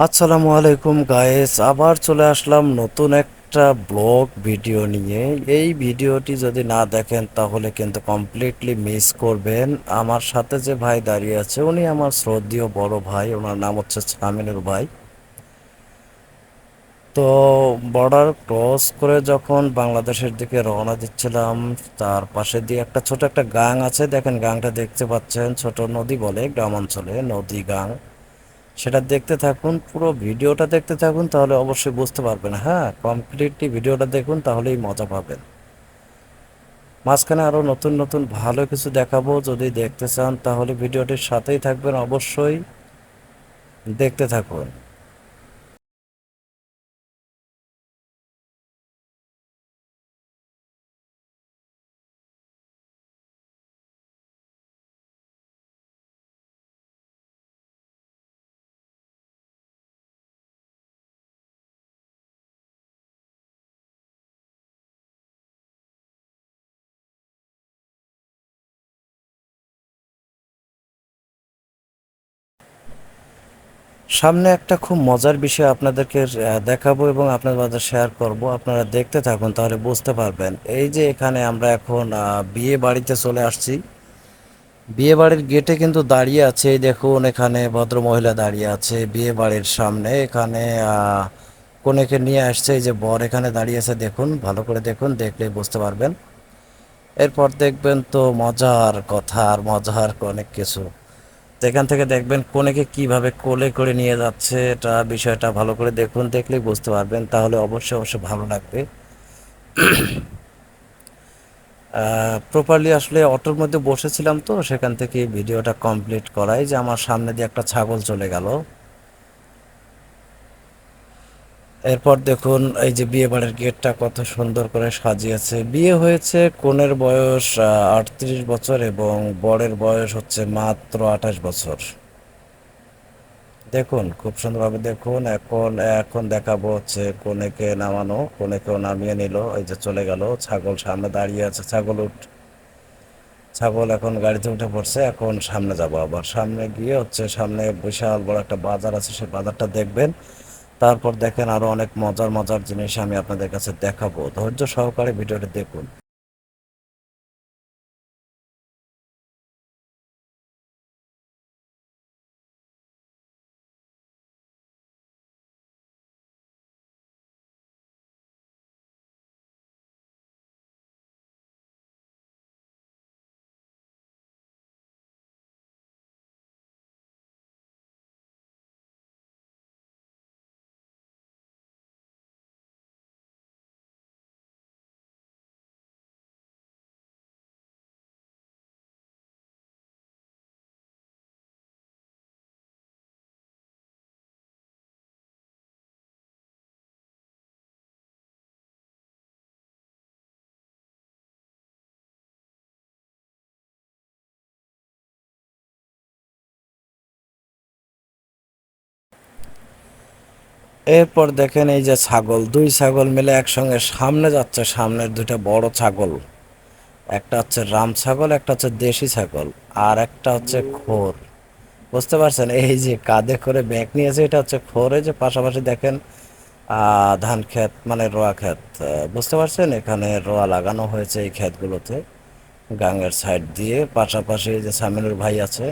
আসসালামু আলাইকুম গাইস, আবার চলে আসলাম নতুন একটা ব্লগ ভিডিও নিয়ে। এই ভিডিওটি যদি না দেখেন তাহলে কিন্তু কমপ্লিটলি মিস করবেন। আমার সাথে যে ভাই দাঁড়িয়ে আছে উনি আমার শ্রদ্ধেয় বড় ভাই, ওনার নাম হচ্ছে সামিনুর ভাই। তো বর্ডার ক্রস করে যখন বাংলাদেশের দিকে রওনা দিচ্ছিলাম, তার পাশে দিয়ে একটা ছোট একটা গাং আছে, দেখেন গাংটা দেখতে পাচ্ছেন, ছোট নদী বলে গ্রামাঞ্চলে নদী গাং। সেটা দেখতে থাকুন, পুরো ভিডিওটা দেখতে থাকুন, তাহলে অবশ্যই বুঝতে পারবেন। হ্যাঁ, কমপ্লিটলি ভিডিওটা দেখুন, তাহলেই মজা পাবেন। মাঝখানে আরও নতুন নতুন ভালো কিছু দেখাবো, যদি দেখতে চান তাহলে ভিডিওটির সাথেই থাকবেন, অবশ্যই দেখতে থাকুন। সামনে একটা খুব মজার বিষয় আপনাদেরকে দেখাবো এবং আপনাদের মাঝে শেয়ার করব, আপনারা দেখতে থাকুন, তাহলে বুঝতে পারবেন। এই যে এখানে আমরা এখন বিয়ে বাড়িতে চলে আসছি। বিয়ে বাড়ির গেটে কিন্তু দাঁড়িয়ে আছে, এই দেখুন এখানে ভদ্র মহিলা দাঁড়িয়ে আছে বিয়ে বাড়ির সামনে। এখানে কনেকে নিয়ে আসছে, এই যে বর এখানে দাঁড়িয়ে আছে, দেখুন ভালো করে দেখুন, দেখলেই বুঝতে পারবেন। এরপর দেখবেন তো মজার কথা আর মজার অনেক কিছু। তো এখান থেকে দেখবেন কনেকে কিভাবে কোলে করে নিয়ে যাচ্ছে, এটা বিষয়টা ভালো করে দেখুন, দেখলেই বুঝতে পারবেন, তাহলে অবশ্যই অবশ্যই ভালো লাগবে। প্রপারলি আসলে অটোর মধ্যে বসেছিলাম, তো সেখান থেকে ভিডিওটা কমপ্লিট করাই। যে আমার সামনে দিয়ে একটা ছাগল চলে গেল। এরপর দেখুন এই যে বিয়ে বাড়ির গেটটা কত সুন্দর করে সাজিয়েছে। বিয়ে হয়েছে, কনের বয়স 38 বছর এবং বরের বয়স হচ্ছে মাত্র 28 বছর। দেখুন খুব সুন্দরভাবে দেখুন। এখন এখন দেখাবো হচ্ছে কনেকে নামানো, কনেকেও নামিয়ে নিল, এই যে চলে গেল। ছাগল সামনে দাঁড়িয়ে আছে, ছাগল এখন গাড়িতে উঠে পড়ছে। এখন সামনে যাব, আবার সামনে গিয়ে হচ্ছে সামনে বিশাল বড় একটা বাজার আছে, সেই বাজারটা দেখবেন। তারপর দেখেন আরো অনেক মজার মজার জিনিস আমি আপনাদের কাছে দেখাবো, ধৈর্য সহকারে ভিডিওটি দেখুন। এরপর দেখেন এই যে ছাগল, দুই ছাগল মিলে একসঙ্গে সামনে যাচ্ছে। সামনের দুইটা বড় ছাগল, একটা হচ্ছে রাম ছাগল, একটা হচ্ছে দেশি ছাগল, আর একটা হচ্ছে খোর। বুঝতে পারছেন, এই যে কাঁধে করে ব্যাগ নিয়েছে, এটা হচ্ছে খোর। এই যে পাশাপাশি দেখেন ধান ক্ষেত, মানে রোয়া ক্ষেত। বুঝতে পারছেন, এখানে রোয়া লাগানো হয়েছে এই ক্ষেতগুলোতে, গাঙের সাইড দিয়ে। পাশাপাশি এই যে সামিনুর ভাই আছে।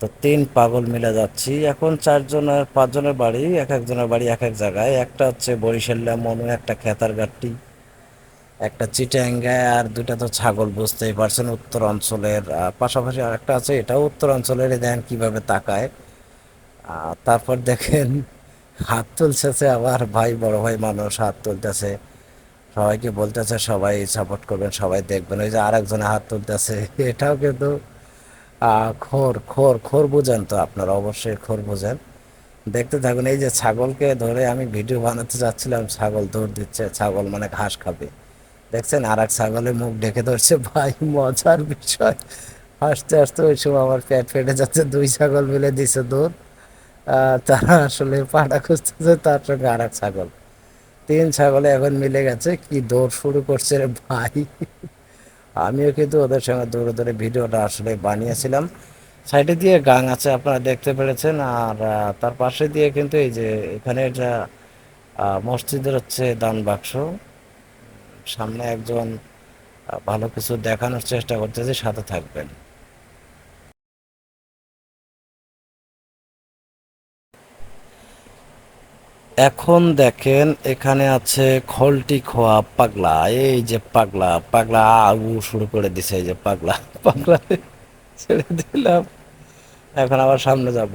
তো তিন পাগল মিলে যাচ্ছি এখন, চারজনের পাঁচজনের বাড়ি, এক একজনের বাড়ি এক এক জায়গায়। একটা হচ্ছে বরিশাল্লা মনু, একটা খেতার গাট্টি, একটা চিটাঙ্গায়, আর দুটা তো ছাগল, বুঝতেই পারছেন উত্তর অঞ্চলের। পাশাপাশি আর একটা আছে, এটাও উত্তর অঞ্চলের। দেখেন কিভাবে তাকায়। তারপর দেখেন হাত তুলতেছে আবার, ভাই বড় ভাই মানুষ হাত তুলতেছে, সবাইকে বলতেছে সবাই সাপোর্ট করবেন, সবাই দেখবেন। ওই যে আরেকজনে হাত তুলতেছে, এটাও কিন্তু খোর খোর খোর বুঝেন তো আপনারা, অবশ্যই খোর বুঝেন। দেখতে থাকুন। এই যে ছাগলকে ধরে আমি ভিডিও বানাতে যাচ্ছিলাম, ছাগল দৌড় দিচ্ছে, ছাগল মানে ঘাস খাবে। দেখছেন আর এক ছাগলের মুখ ঢেকে ধরছে, ভাই মজার বিষয়। হাসতে হাসতে ওই সময় আমার পেট ফেটে যাচ্ছে। দুই ছাগল মিলে দিছে দৌড়। তারা আসলে পাটা খুঁজতেছে, তার সঙ্গে আর এক ছাগল, তিন ছাগলে এখন মিলে গেছে, কি দৌড় শুরু করছে রে ভাই। আমিও কিন্তু ওদের সঙ্গে দৌড়ে দৌড়ে ভিডিওটা আসলে বানিয়েছিলাম। সাইডে দিয়ে গাং আছে আপনারা দেখতে পেরেছেন। আর তার পাশে দিয়ে কিন্তু এই যে এখানে যা মসজিদের হচ্ছে দান বাক্স, সামনে একজন ভালো কিছু দেখানোর চেষ্টা করতেছে, সাথে থাকবেন। এখন দেখেন এখানে আছে খলটি খোয়া পাগলা। এই যে পাগলা পাগলা আগু শুরু করে দিছে, এই যে পাগলা পাগলা ছেড়ে দিলাম, এখন আবার সামনে যাব।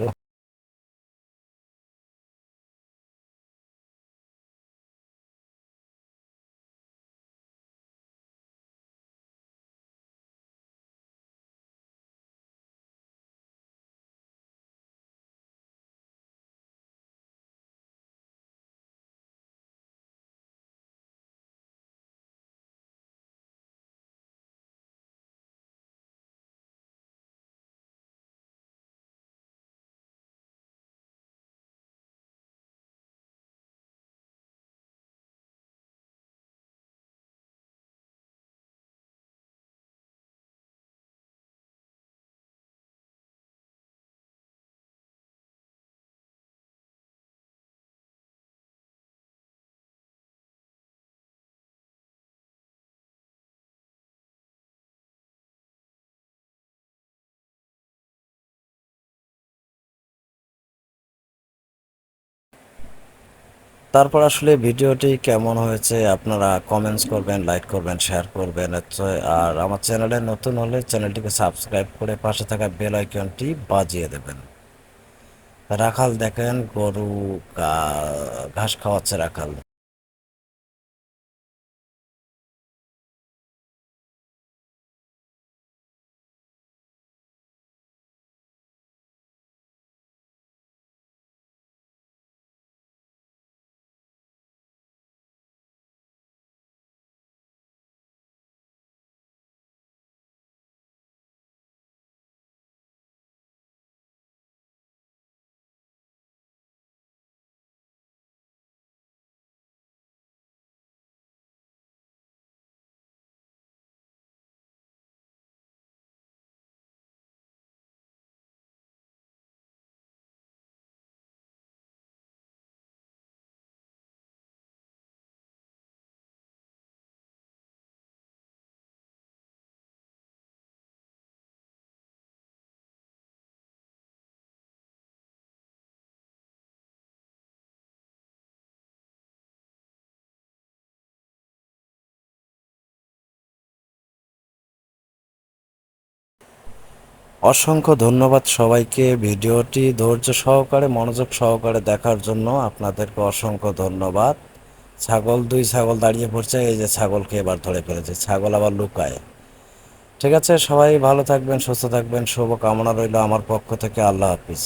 তারপর আসলে ভিডিওটি কেমন হয়েছে আপনারা কমেন্টস করবেন, লাইক করবেন, শেয়ার করবেন আর আমার চ্যানেলে নতুন হলে চ্যানেলটিকে সাবস্ক্রাইব করে পাশে থাকা বেল আইকনটি বাজিয়ে দেবেন। রাখাল দেখেন গরু ঘাস খাওয়াচ্ছে রাখাল। অসংখ্য ধন্যবাদ সবাইকে ভিডিওটি ধৈর্য সহকারে মনোযোগ সহকারে দেখার জন্য। আপনাদেরকে অসংখ্য ধন্যবাদ। দুই ছাগল দাঁড়িয়ে পড়ছে, এই যে ছাগলকে এবার ধরে ফেলেছে, ছাগল আবার লুকায়। ঠিক আছে, সবাই ভালো থাকবেন, সুস্থ থাকবেন, শুভ কামনা রইল আমার পক্ষ থেকে। আল্লাহ হাফিজ।